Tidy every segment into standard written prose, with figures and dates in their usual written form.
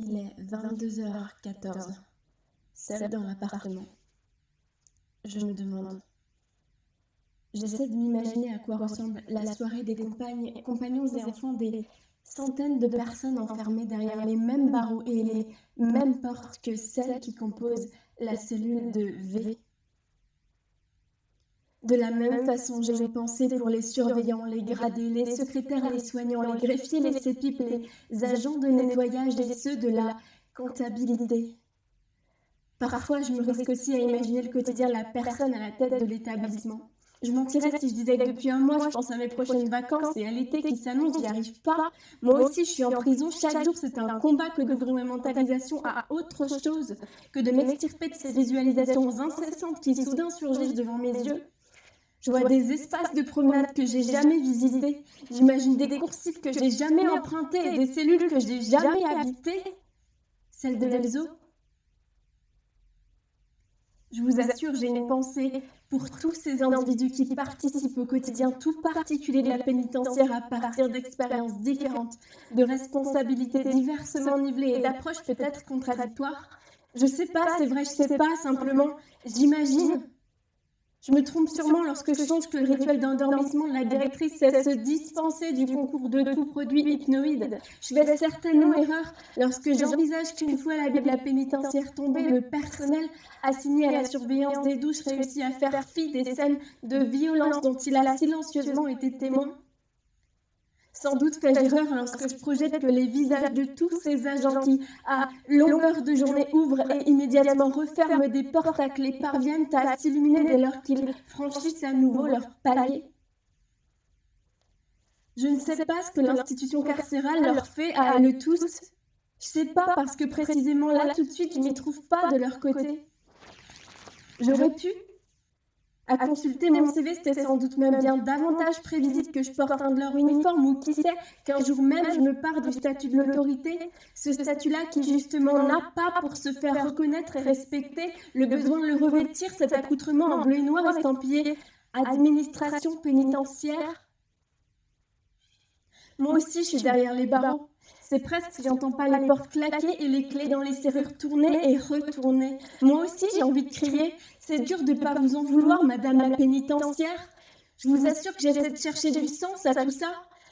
Il est 22h14, seule dans l'appartement. Je me demande. J'essaie de m'imaginer à quoi ressemble la soirée des compagnons et enfants des centaines de personnes enfermées derrière les mêmes barreaux et les mêmes portes que celles qui composent la cellule de V. De la même façon, j'ai pensé pour les surveillants, les gradés, les secrétaires, les soignants, les greffiers, les CEPIP, les agents de nettoyage et ceux de la comptabilité. Parfois, je me risque aussi à imaginer le quotidien de la personne à la tête de l'établissement. Je mentirais si je disais que depuis un mois, je pense à mes prochaines vacances et à l'été qui s'annonce, j'y arrive pas. Moi aussi, je suis en prison. Chaque jour, c'est un combat que d'ouvrir ma mentalisation à autre chose, que de m'extirper de ces visualisations incessantes qui soudain surgissent devant mes yeux. Je vois des espaces de promenade que j'ai jamais visités. J'imagine des coursifs que j'ai jamais empruntés et des cellules que j'ai jamais habitées. Celle de l'Elzo. Je vous assure, j'ai une pensée pour tous ces individus qui participent au quotidien tout particulier de la pénitentiaire à partir d'expériences différentes, de responsabilités diversement nivelées et d'approches peut-être contradictoires. Je sais pas, c'est vrai, je sais pas, simplement, j'imagine. Je me trompe sûrement lorsque je songe que le rituel d'endormissement de la directrice c'est se dispenser du concours de tout produit hypnoïde. Je fais certainement erreur lorsque j'envisage qu'une fois la vie de la pénitentiaire tombée, le personnel assigné à la surveillance des douches réussit à faire fi des scènes de violence dont il a silencieusement été témoin. Sans doute fais-je erreur lorsque je projette que les visages de tous ces agents qui, à longueur de journée, ouvrent et immédiatement referment des portes à clé parviennent à s'illuminer dès lors qu'ils franchissent à nouveau leur palier. Je ne sais pas ce que l'institution carcérale leur fait à eux tous. Je sais pas parce que précisément là, tout de suite, je m'y trouve pas de leur côté. J'aurais pu. À consulter mon CV, c'était sans doute même bien davantage prévisible que je porte un de leur uniforme ou qui sait qu'un jour même je me pars du statut de l'autorité, ce statut-là qui justement n'a pas pour se faire reconnaître et respecter le besoin de le revêtir, cet accoutrement en bleu et noir estampillé administration pénitentiaire. Moi aussi, je suis derrière les barreaux. C'est presque si j'entends pas les portes claquer et les clés dans les serrures tourner et retourner. Moi aussi, j'ai envie de crier. C'est dur de pas vous en vouloir, madame la pénitentiaire. Je vous assure que j'essaie de chercher du sens à tout ça.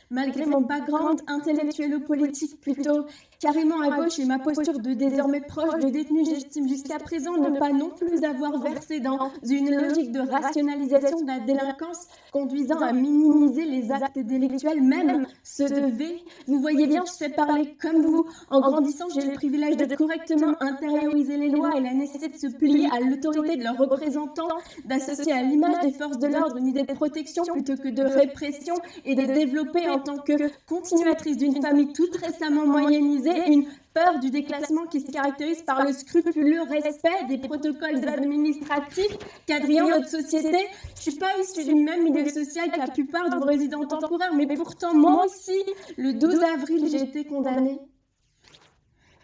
Malgré mon background intellectuel ou politique plutôt carrément à gauche et ma posture de désormais proche de détenu, j'estime jusqu'à présent ne pas non plus avoir versé dans une logique de rationalisation de la délinquance conduisant à minimiser les actes délictuels, même ceux de V. Vous voyez bien, je sais parler comme vous. En grandissant, j'ai le privilège de correctement intérioriser les lois et la nécessité de se plier à l'autorité de leurs représentants, d'associer à l'image des forces de l'ordre une idée de protection plutôt que de répression et de développer en tant que continuatrice d'une famille toute récemment moyennisée une peur du déclassement qui se caractérise par le scrupuleux respect des protocoles administratifs quadrillant notre société. Je suis pas issue d'une même idée sociale que la plupart de vos résidents temporaires, mais pourtant, moi aussi, le 12 avril, j'ai été condamnée.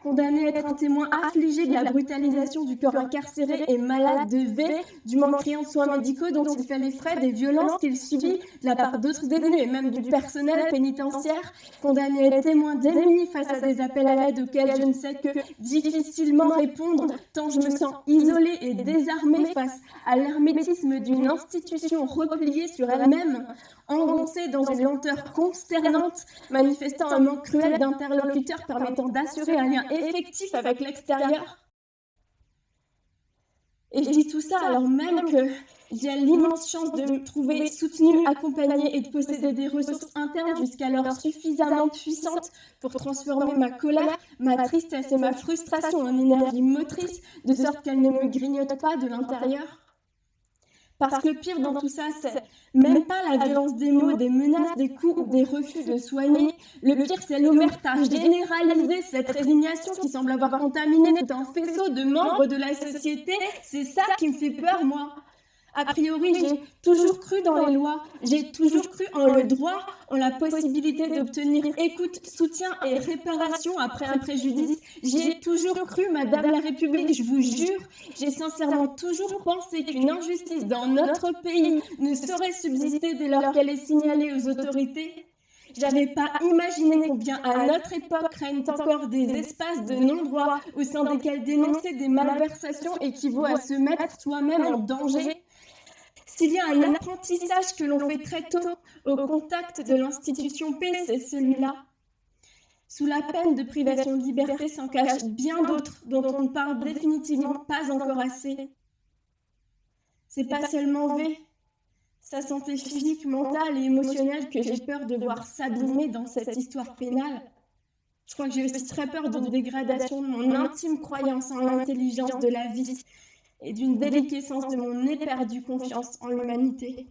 Condamné à être un témoin affligé de la brutalisation du corps incarcéré et malade de V, du manque criant de soins médicaux dont il fait les frais, des violences qu'il subit de la part d'autres détenus et même du personnel pénitentiaire. Condamné à être témoin démuni face à des appels à l'aide auxquels je ne sais que difficilement répondre, tant je me sens isolée et désarmée face à l'hermétisme d'une institution repliée sur elle-même, engoncée dans une lenteur consternante, manifestant un manque cruel d'interlocuteurs permettant d'assurer un lien effectif avec l'extérieur. Et je dis tout ça alors même que j'ai l'immense chance de me trouver soutenue, accompagnée et de posséder des ressources internes jusqu'alors suffisamment puissantes pour transformer ma colère, ma tristesse et ma frustration en énergie motrice, de sorte qu'elle ne me grignote pas de l'intérieur. Parce que le pire dans tout ça, c'est même pas la violence des mots, des menaces, des coups ou des refus de soigner. Le pire, c'est l'omerta généralisée, cette résignation qui semble avoir contaminé tout un faisceau de membres de la société. C'est ça qui me fait peur, moi. A priori, j'ai toujours cru dans les lois, j'ai toujours cru en le droit, en la possibilité d'obtenir écoute, soutien et réparation après un préjudice. J'y ai toujours cru, Madame la République, je vous jure. J'ai sincèrement toujours pensé qu'une injustice dans notre pays ne saurait subsister dès lors qu'elle est signalée aux autorités. J'avais pas imaginé combien à notre époque règnent encore des espaces de non-droit au sein desquels dénoncer des malversations équivaut à se mettre soi-même en danger. S'il y a un apprentissage que l'on fait très tôt au contact de l'institution paix, c'est celui-là. Sous la peine de privation de liberté s'en cachent bien d'autres dont on ne parle définitivement pas encore assez. C'est pas seulement V, sa santé physique, mentale et émotionnelle que j'ai peur de voir s'abîmer dans cette histoire pénale. Je crois que j'ai aussi très peur d'une dégradation de mon intime croyance en l'intelligence de la vie et d'une déliquescence de mon éperdue confiance en l'humanité.